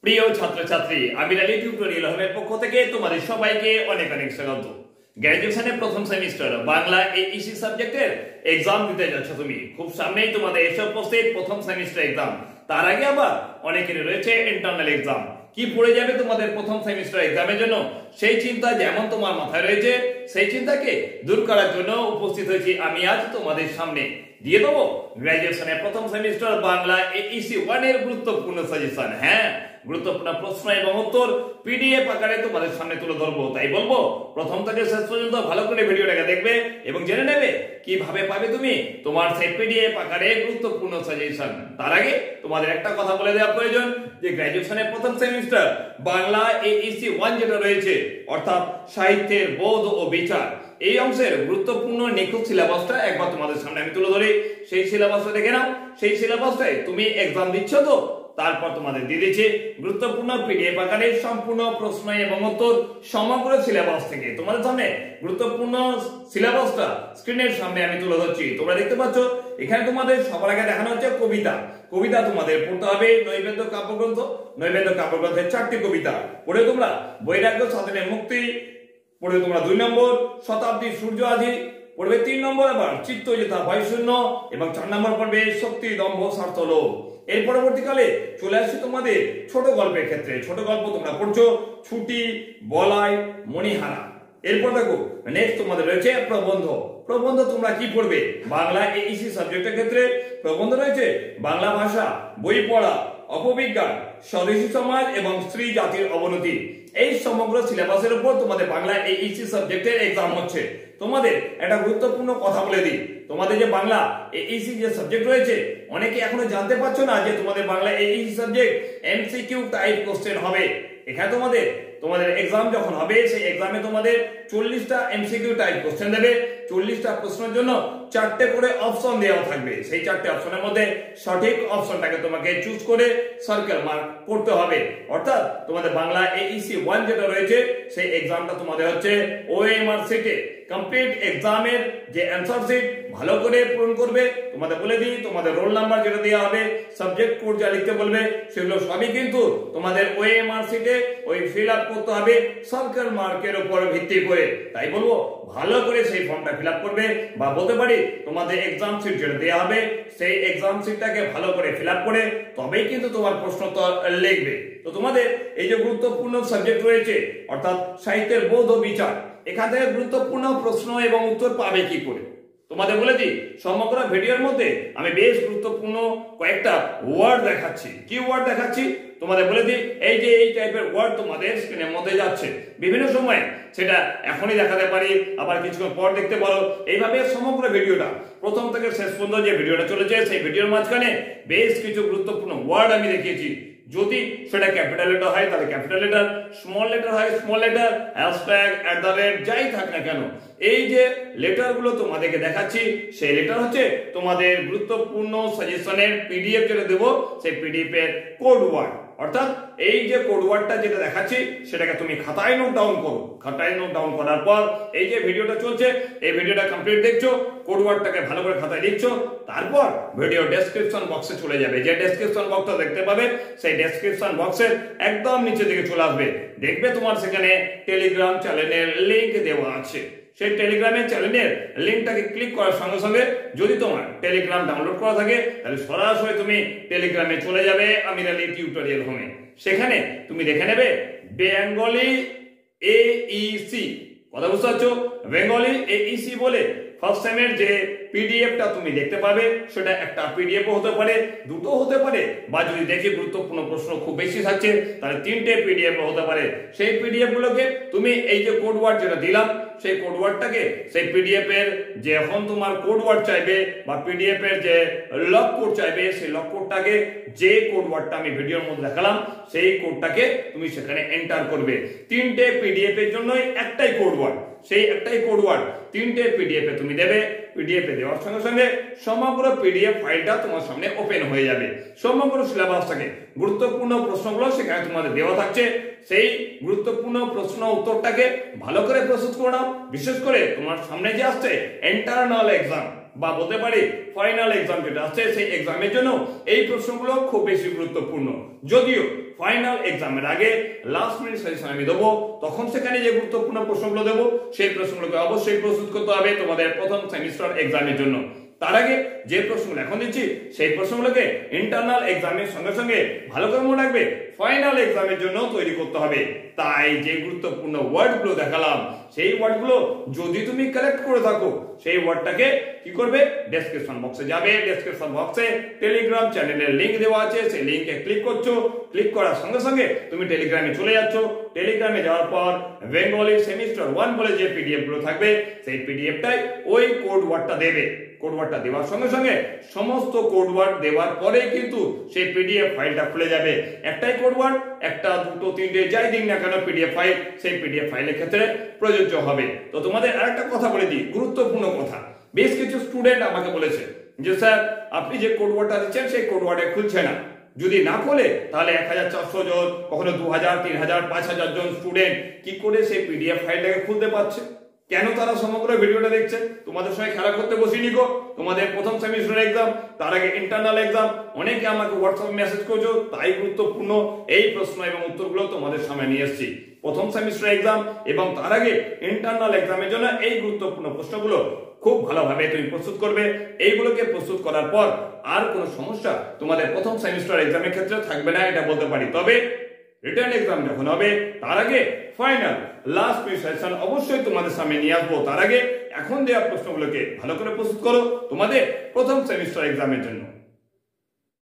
প্রিয় ছাত্রছাত্রী, আমি লালি টিউটোরিয়াল হোমের পক্ষ থেকে তোমাদের সবাইকে অনেক অনেক স্বাগত। গ্র্যাজুয়েশনের প্রথম সেমিস্টার বাংলা এইসি সাবজেক্টের এক্সাম দিতে যাচ্ছ তুমি। খুব সামনেই তোমাদের এসব উপস্থিত প্রথম সেমিস্টার এক্সাম। তার আগে আবার অনেকের রয়েছে ইন্টারনাল এক্সাম। কি পড়ে যাবে তোমাদের প্রথম সেমিস্টার এক্সামের জন্য সেই চিন্তা যেমন তোমার মাথায় রয়েছে, সেই চিন্তাকে দূর করার জন্য উপস্থিত হয়েছি আমি আজ তোমাদের সামনে। দিয়ে দেবো গ্র্যাজুয়েশনের প্রথম সেমিস্টার বাংলা এইসি 1 এর গুরুত্বপূর্ণ সাজেশন। হ্যাঁ, গুরুত্বপূর্ণ প্রশ্ন এবং উত্তর পিডিএফ আকারে তোমাদের সামনে তুলে ধরবো। তাই বলবো প্রথম থেকে শেষ পর্যন্ত ভালো করে ভিডিওটাকে দেখবে এবং জেনে নেবে কিভাবে পাবে তুমি তোমার সেই পিডিএফ আকারে গুরুত্বপূর্ণ সাজেশন। তার আগে তোমাদের একটা কথা বলে দেওয়া প্রয়োজন যে গ্র্যাজুয়েশনের প্রথম সেমিস্টার বাংলা এইসি 1 যেটা রয়েছে, অর্থাৎ সাহিত্যের বোধ ও বিচার, এই অংশের গুরুত্বপূর্ণ নিখুঁত সিলেবাসটা একবার তোমাদের সামনে আমি তুলে ধরি। সেই সিলেবাসটা দেখে নাও। সেই সিলেবাসটাই তুমি এক্সাম দিচ্ছ তো, তারপর তোমাদের দিয়ে দিচ্ছি গুরুত্বপূর্ণ পিডিএফ আকারে সম্পূর্ণ প্রশ্ন এবং উত্তর সমগ্র সিলেবাস থেকে। তোমাদের সামনে গুরুত্বপূর্ণ সিলেবাসটা স্ক্রিনের সামনে আমি তুলে ধরছি। তোমরা দেখতে পাচ্ছ এখানে তোমাদের সবার আগে দেখানো হচ্ছে কবিতা। কবিতা তোমাদের পড়তে হবে নৈবেদ্য কাব্যগ্রন্থ। নৈবেদ্য কাব্যগ্রন্থের 4টি কবিতা পড়ে তোমরা বৈরাগ্য সাধনের মুক্তি পড়বে তোমরা 2 নম্বর, শতাব্দীর সূর্য আজি পড়বে 3 নম্বর, আবার চিত্তযথা ভয়শূন্য, এবং 4 নম্বর পড়বে শক্তি দম্ভ স্বার্থ লোভ। এর পরবর্তীকালে চলে আসছে তোমাদের ছোট গল্পের ক্ষেত্রে। ছোট গল্প তোমরা পড়ছো ছুটি, বলাই, মণিহারা। এরপর দেখো নেক্সট তোমাদের রয়েছে প্রবন্ধ। প্রবন্ধ তোমরা কি পড়বে বাংলা এইসি সাবজেক্টের ক্ষেত্রে? প্রবন্ধ রয়েছে বাংলা ভাষা, বই পড়া, অপবিজ্ঞান, স্বদেশী সমাজ এবং স্ত্রী জাতির অবনতি। এই সমগ্র সিলেবাসের উপর তোমাদের বাংলা এইসি সাবজেক্টের এক্সাম হচ্ছে। তোমাদের একটা গুরুত্বপূর্ণ কথা বলে দিই, তোমাদের যে বাংলা এইসি যে সাবজেক্ট রয়েছে, অনেকে এখনো জানতে পারছো না যে তোমাদের Bangla Aisi subject MCQ type question হবে। এখানে তোমাদের এক্সাম যখন হবে, সেই এক্সামে তোমাদের 40টা এমসিকিউ টাইপ কোশ্চেন দেবে। 40টা প্রশ্নের জন্য 4টে করে অপশন দেওয়া থাকবে। সেই 4টে অপশনের মধ্যে সঠিক অপশনটাকে তোমাকে চুজ করে সার্কেল মার্ক করতে হবে। অর্থাৎ তোমাদের বাংলা এইসি 1 যেটা রয়েছে, সেই এক্সামটা তোমাদের হচ্ছে ওএমআর সিটে কমপ্লিট এক্সামের যে অ্যানসার শিট ভালো করে পূরণ করবে। তোমাদের বলে দিই, তোমাদের রোল নাম্বার যেটা দেওয়া হবে, সাবজেক্ট কোড যা লিখতে বলবে, সেগুলো সবই কিন্তু তোমাদের ওএমআর শিটে ওই ফিল আপ করতে হবে সার্কেল মার্কের উপর ভিত্তি করে। তাই বলবো ভালো করে সেই ফর্মটা ফিল আপ করবে, বা বলতে পারি তোমাদের এক্সাম শিট যেটা দেওয়া হবে, সেই এক্সাম শিটটাকে ভালো করে ফিল আপ করে তবেই কিন্তু তোমার প্রশ্ন উত্তর লিখবে। তো তোমাদের এই যে গুরুত্বপূর্ণ সাবজেক্ট রয়েছে, অর্থাৎ সাহিত্যের বোধ ও বিচার, এখান থেকে গুরুত্বপূর্ণ প্রশ্ন এবং উত্তর পাবে কি করে তোমাদের বলে দিই। সমগ্র ভিডিওর মধ্যে আমি বেশ গুরুত্বপূর্ণ কয়েকটা ওয়ার্ড দেখাচ্ছি। কি ওয়ার্ড দেখাচ্ছি তোমাদের বলে দিই। এই যে এই টাইপের ওয়ার্ড তোমাদের স্ক্রিনের মধ্যে যাচ্ছে বিভিন্ন সময়, সেটা এখনই দেখাতে পারি, আবার কিছুক্ষণ পর দেখতে পারো। এইভাবে সমগ্র ভিডিওটা প্রথম থেকে শেষ পর্যন্ত যে ভিডিওটা চলেছে, সেই ভিডিওর মাঝখানে বেশ কিছু গুরুত্বপূর্ণ ওয়ার্ড আমি দেখিয়েছি। যদি সেটা ক্যাপিটাল লেটার হয় তাহলে ক্যাপিটাল লেটার, স্মল লেটার হয় স্মল লেটার, হ্যাশট্যাগ, @ যাই থাক না কেন, এই যে লেটারগুলো তোমাদেরকে দেখাচ্ছি, সেই লেটার হচ্ছে তোমাদের গুরুত্বপূর্ণ সাজেশনের পিডিএফ যেটা দেবো, সেই পিডিএফ এর কোড ওয়ার্ড। অর্থাৎ এই যে কোড ওয়ার্ডটা যেটা দেখাচ্ছি, সেটাকে তুমি খাতায় নোট ডাউন করো। খাতায় নোট ডাউন করার পর এই যে ভিডিওটা চলছে, এই ভিডিওটা কমপ্লিট দেখছো, কোড ওয়ার্ডটাকে ভালো করে খাতায় লিখছো, তারপর ভিডিও ডেসক্রিপশন বক্সে চলে যাবে। যে ডেসক্রিপশন বক্সটা দেখতে পাবে, সেই ডেসক্রিপশন বক্সের একদম নিচে দিকে চলে আসবে। দেখবে তোমার সেখানে টেলিগ্রাম চ্যানেলের লিংক দেওয়া আছে। সেই টেলিগ্রামের চ্যানেলের লিংকটাকে ক্লিক করার সঙ্গে সঙ্গে যদি তোমার টেলিগ্রাম ডাউনলোড করা থাকে, তাহলে সরাসরি তুমি টেলিগ্রামে চলে যাবে আমির আলী টিউটোরিয়াল হোমে। সেখানে তুমি দেখে নেবে বেঙ্গলি এইসি, কথা বুঝতে পারছো? বেঙ্গলি এইসি বলে ফার্স্ট সেমের যে পিডিএফটা তুমি দেখতে পাবে, সেটা একটা পিডিএফ হতে পারে, দুটো হতে পারে, বা যদি দেখি গুরুত্বপূর্ণ প্রশ্ন খুব বেশি থাকছে তাহলে 3টে পিডিএফ হতে পারে। সেই পিডিএফ গুলোকে তুমি এই যে কোড ওয়ার্ড যেটা দিলাম, সেই কোড ওয়ার্ডটাকে সেই পিডিএফ এর যে এখন তোমার কোড ওয়ার্ড চাইবে বা পিডিএফ এর যে লক কোড চাইবে, সেই লক কোডটাকে, যে কোড ওয়ার্ডটা আমি ভিডিওর মধ্যে দেখালাম, সেই কোডটাকে তুমি সেখানে এন্টার করবে। 3টে পিডিএফ এর জন্যই একটাই কোড ওয়ার্ড, সেই একটাই কোড ওয়ার্ড 3টে পিডিএফ এ তুমি দেবে। পিডিএফ এ দেওয়ার সঙ্গে সঙ্গে সমগ্র পিডিএফ ফাইলটা তোমার সামনে ওপেন হয়ে যাবে। সমগ্র সিলেবাস থেকে গুরুত্বপূর্ণ প্রশ্নগুলো সেখানে তোমাদের দেওয়া থাকছে। সেই গুরুত্বপূর্ণ প্রশ্ন উত্তরটাকে ভালো করে প্রস্তুত করে নাও। বিশেষ করে তোমার সামনে যে আসছে ইন্টারনাল এক্সাম, বা বলতে পারি ফাইনাল এক্সাম যেটা আসছে, সেই এক্সামের জন্য এই প্রশ্নগুলো খুব বেশি গুরুত্বপূর্ণ। যদিও ফাইনাল এক্সামের আগে লাস্ট মিনিট সাজেশন আমি দেবো, তখন সেখানে যে গুরুত্বপূর্ণ প্রশ্নগুলো দেবো সেই প্রশ্নগুলোকে অবশ্যই প্রস্তুত করতে হবে তোমাদের প্রথম সেমিস্টার এক্সামের জন্য। তার আগে যে প্রশ্নগুলো এখন দিচ্ছি সেই প্রশ্নগুলোকে ইন্টারনাল এক্সামের সঙ্গে সঙ্গে ভালো করে মনে রাখবে, ফাইনাল এক্সামের জন্য তৈরি করতে হবে। তাই যে গুরুত্বপূর্ণ ওয়ার্ডগুলো দেখালাম সেই ওয়ার্ডগুলো যদি তুমি কালেক্ট করে থাকো সেই ওয়ার্ডটাকে কি করবে, ডেসক্রিপশন বক্সে যাবে, ডেসক্রিপশন বক্সে টেলিগ্রাম চ্যানেলের লিংক দেওয়া আছে, সেই লিংকে ক্লিক করছো, ক্লিক করার সঙ্গে সঙ্গে তুমি টেলিগ্রামে চলে যাচ্ছ। টেলিগ্রামে যাওয়ার পর বেঙ্গলি সেমিস্টার 1 বলে যে পিডিএফ গুলো থাকবে সেই পিডিএফটাই ওই কোড ওয়ার্ডটা দেবে। কোড ওয়ার্ডটা দেওয়ার সঙ্গে সঙ্গে সমস্ত কোড ওয়ার্ড দেওয়ার পরেই কিন্তু সেই পিডিএফ ফাইলটা খুলে যাবে। একটাই কোড ওয়ার্ড, একটা দুটো তিনটে যাই দিন না কেন পিডিএফ ফাইল সেই পিডিএফ ফাইলের ক্ষেত্রে প্রযোজ্য হবে। তো তোমাদের আরেকটা কথা বলে দিই, গুরুত্বপূর্ণ কথা, বেশ কিছু স্টুডেন্ট আমাকে বলেছে যে স্যার আপনি যে কোড ওয়ার্ডটা দিচ্ছেন সেই কোড ওয়ার্ডে খুলছে না, যদি না খোলে তাহলে 1400 জন, কখনো 2000, 3000, 5000 জন স্টুডেন্ট কি করে সেই পিডিএফ ফাইলটাকে খুলতে পারছে? কেন তারা সমগ্র ভিডিওটা দেখছে? তোমাদের সঙ্গে খেলা করতে বসিনি গো, তোমাদের প্রথম সেমিস্টার এক্সাম, তার আগে ইন্টারনাল এক্সাম। অনেকে আমাকে হোয়াটসঅ্যাপে মেসেজ করছো, তাই গুরুত্বপূর্ণ এই প্রশ্ন এবং উত্তরগুলো তোমাদের সামনে নিয়ে এসেছি। প্রথম সেমিস্টার এক্সাম এবং তার আগে ইন্টারনাল এক্সামের জন্য এই গুরুত্বপূর্ণ প্রশ্নগুলো খুব ভালোভাবে তুমি প্রস্তুত করবে। এইগুলোকে প্রস্তুত করার পর আর কোনো সমস্যা তোমাদের প্রথম সেমিস্টার এক্সামের ক্ষেত্রে থাকবে না, এটা বলতে পারি। তবে রিটার্ন এক্সাম যখন হবে তার আগে ফাইনাল লাস্ট প্রিপারেশন অবশ্যই তোমাদের সামনে নিয়ে আসবো। তার আগে এখন দেওয়া প্রশ্নগুলোকে ভালো করে প্রস্তুত করো তোমাদের প্রথম সেমিস্টার এক্সামের জন্য।